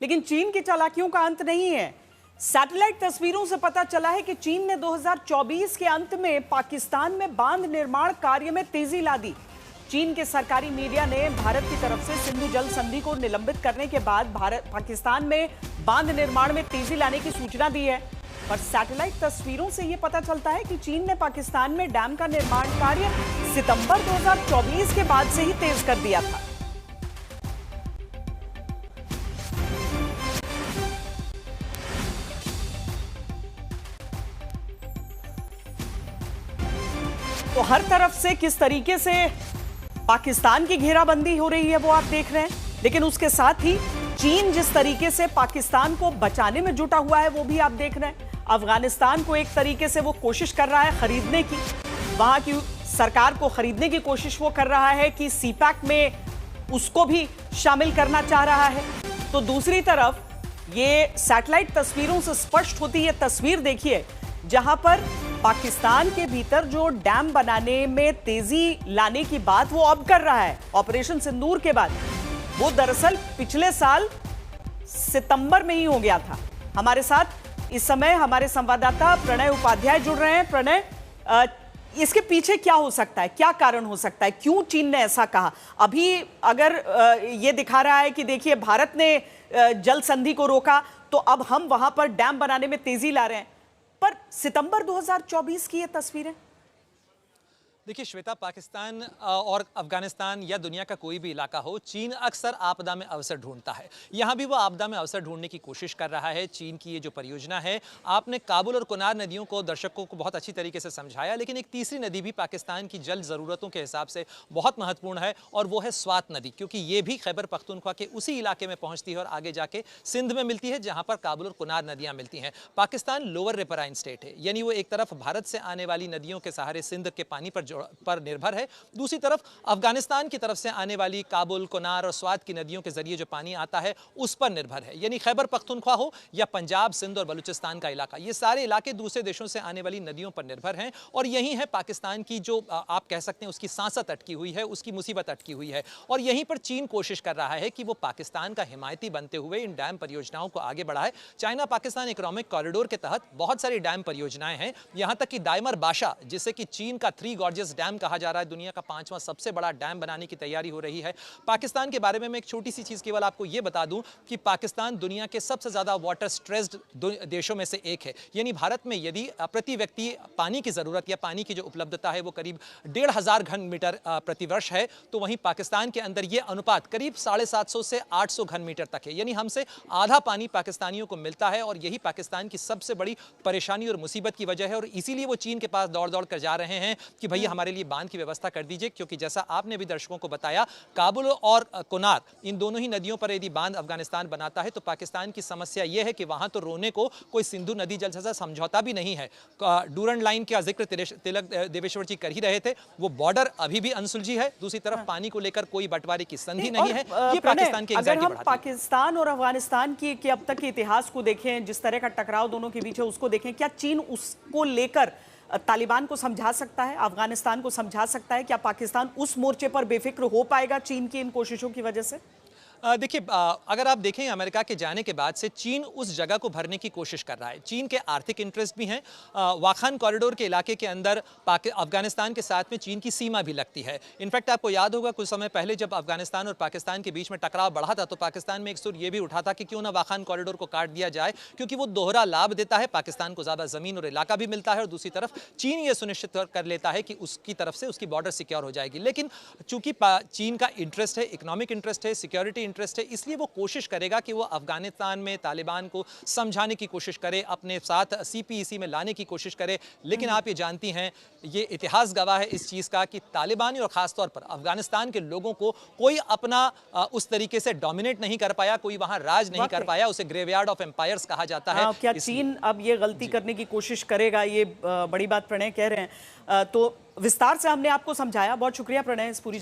लेकिन चीन की चालाकियों का अंत नहीं है। सैटेलाइट तस्वीरों से पता चला है कि चीन ने 2024 के अंत में पाकिस्तान में बांध निर्माण कार्य में तेजी ला दी। चीन के सरकारी मीडिया ने भारत की तरफ से सिंधु जल संधि को निलंबित करने के बाद पाकिस्तान में बांध निर्माण में तेजी लाने की सूचना दी है। पर सैटेलाइट तस्वीरों से यह पता चलता है कि चीन ने पाकिस्तान में डैम का निर्माण कार्य सितंबर 2024 के बाद से ही तेज कर दिया था। तो हर तरफ से किस तरीके से पाकिस्तान की घेराबंदी हो रही है वो आप देख रहे हैं, लेकिन उसके साथ ही चीन जिस तरीके से पाकिस्तान को बचाने में जुटा हुआ है वो भी आप देख रहे हैं। अफगानिस्तान को एक तरीके से वो कोशिश कर रहा है खरीदने की, वहां की सरकार को खरीदने की कोशिश वो कर रहा है कि सीपैक में उसको भी शामिल करना चाह रहा है। तो दूसरी तरफ ये सैटेलाइट तस्वीरों से स्पष्ट होती है तस्वीर देखिए, जहां पर पाकिस्तान के भीतर जो डैम बनाने में तेजी लाने की बात वो अब कर रहा है ऑपरेशन सिंदूर के बाद, वो दरअसल पिछले साल सितंबर में ही हो गया था। हमारे साथ इस समय हमारे संवाददाता प्रणय उपाध्याय जुड़ रहे हैं। प्रणय, इसके पीछे क्या हो सकता है, क्या कारण हो सकता है, क्यों चीन ने ऐसा कहा? अभी अगर ये दिखा रहा है कि देखिए भारत ने जल संधि को रोका तो अब हम वहां पर डैम बनाने में तेजी ला रहे हैं, पर सितंबर 2024 की ये तस्वीरें। देखिए श्वेता, पाकिस्तान और अफगानिस्तान या दुनिया का कोई भी इलाका हो, चीन अक्सर आपदा में अवसर ढूंढता है। यहाँ भी वो आपदा में अवसर ढूंढने की कोशिश कर रहा है। चीन की ये जो परियोजना है, आपने काबुल और कुनार नदियों को दर्शकों को बहुत अच्छी तरीके से समझाया, लेकिन एक तीसरी नदी भी पाकिस्तान की जल ज़रूरतों के हिसाब से बहुत महत्वपूर्ण है और वो है स्वात नदी, क्योंकि ये भी खैबर पख्तूनख्वा के उसी इलाके में पहुँचती है और आगे जाके सिंध में मिलती है, जहाँ पर काबुल और कुनार नदियाँ मिलती हैं। पाकिस्तान लोअर रिपराइन स्टेट है, यानी वो एक तरफ भारत से आने वाली नदियों के सहारे सिंध के पानी पर निर्भर है, दूसरी तरफ अफगानिस्तान की तरफ से आने वाली काबुल, कुनार और स्वात की नदियों के जरिए जो पानी आता है उस पर निर्भर है। यानी खैबर पख्तूनख्वा हो या पंजाब, सिंध और बलूचिस्तान का इलाका, ये सारे इलाके दूसरे देशों से आने वाली नदियों पर निर्भर हैं और यही है पाकिस्तान की जो आप कह सकते हैं उसकी सांसत अटकी हुई है, उसकी मुसीबत अटकी हुई है। और यहीं पर चीन कोशिश कर रहा है कि वो पाकिस्तान का हिमायती बनते हुए इन डैम परियोजनाओं को आगे बढ़ाए। चाइना पाकिस्तान इकोनॉमिक कॉरिडोर के तहत बहुत सारी डैम परियोजनाएं हैं, यहां तक कि दाइमर बाशा, जिसे कि चीन का 3 गॉर्जियस डैम कहा जा रहा है, दुनिया का 5वां सबसे बड़ा डैम बनाने की तैयारी हो रही है। पाकिस्तान के बारे में मैं एक छोटी सी चीज केवल आपको यह बता दूं कि पाकिस्तान दुनिया के सबसे ज्यादा वाटर स्ट्रेस्ड देशों में से एक है। यानी भारत में यदि प्रति व्यक्ति पानी की जरूरत या पानी की जो उपलब्धता है वो करीब 1,500 घन मीटर प्रति वर्ष है, तो वहीं पाकिस्तान के अंदर यह अनुपात करीब 750 से 800 घन मीटर तक है। यानी हमसे आधा पानी पाकिस्तानियों को मिलता है और यही पाकिस्तान की सबसे बड़ी परेशानी और मुसीबत की वजह है। और इसीलिए वो चीन के पास दौड़ दौड़ कर जा रहे हैं कि भैया हमारे लिए बांध की व्यवस्था कर दीजिए, क्योंकि जैसा आपने भी दर्शकों को बताया, काबुल और कुनार इन दोनों ही नदियों पर यदि बांध अफगानिस्तान बनाता है तो पाकिस्तान की समस्या यह है कि वहां तो रोने को कोई सिंधु नदी जल जैसा समझौता भी नहीं है। डूरन लाइन का जिक्र तिलक देवेश्वर जी कर ही रहे थे, वो बॉर्डर अभी भी अनसुलझी है। दूसरी तरफ पानी को लेकर कोई बंटवारे की संधि नहीं है। ये पाकिस्तान की अगर हम पाकिस्तान और अफगानिस्तान की अब तक के इतिहास को देखें, जिस तरह का टकराव दोनों के बीच है उसको देखें, क्या चीन उसको लेकर तालिबान को समझा सकता है, अफगानिस्तान को समझा सकता है? क्या पाकिस्तान उस मोर्चे पर बेफिक्र हो पाएगा चीन की इन कोशिशों की वजह से? देखिए, अगर आप देखें अमेरिका के जाने के बाद से चीन उस जगह को भरने की कोशिश कर रहा है। चीन के आर्थिक इंटरेस्ट भी हैं। वाखान कॉरिडोर के इलाके के अंदर अफगानिस्तान के साथ में चीन की सीमा भी लगती है। इनफैक्ट आपको याद होगा कुछ समय पहले जब अफगानिस्तान और पाकिस्तान के बीच में टकराव बढ़ा था तो पाकिस्तान में एक सुर ये भी उठा था कि क्यों ना वाखान कॉरिडोर को काट दिया जाए, क्योंकि वो दोहरा लाभ देता है। पाकिस्तान को ज़्यादा ज़मीन और इलाका भी मिलता है और दूसरी तरफ चीन ये सुनिश्चित कर लेता है कि उसकी तरफ से उसकी बॉर्डर सिक्योर हो जाएगी। लेकिन चूंकि चीन का इंटरेस्ट है, इकोनॉमिक इंटरेस्ट है, सिक्योरिटी इंटरेस्ट है, इसलिए वो कोशिश करेगा कि वो अफगानिस्तान में तालिबान को समझाने की कोशिश करे, अपने साथ सीपीईसी में लाने की कोशिश करे। लेकिन आप ये जानती हैं, ये इतिहास गवाह है इस चीज़ का कि तालिबानी और ख़ासतौर पर अफगानिस्तान के लोगों को कोई अपना उस तरीके से डोमिनेट नहीं कर पाया, कोई वहाँ राज नहीं कर पाया। उसे ग्रेवयार्ड ऑफ एम्पायर्स कहा जाता है। क्या चीन अब ये गलती करने की कोशिश करेगा? ये बड़ी बात प्रणय कह रहे हैं। तो विस्तार से हमने आपको समझाया। बहुत शुक्रिया प्रणय इस पूरी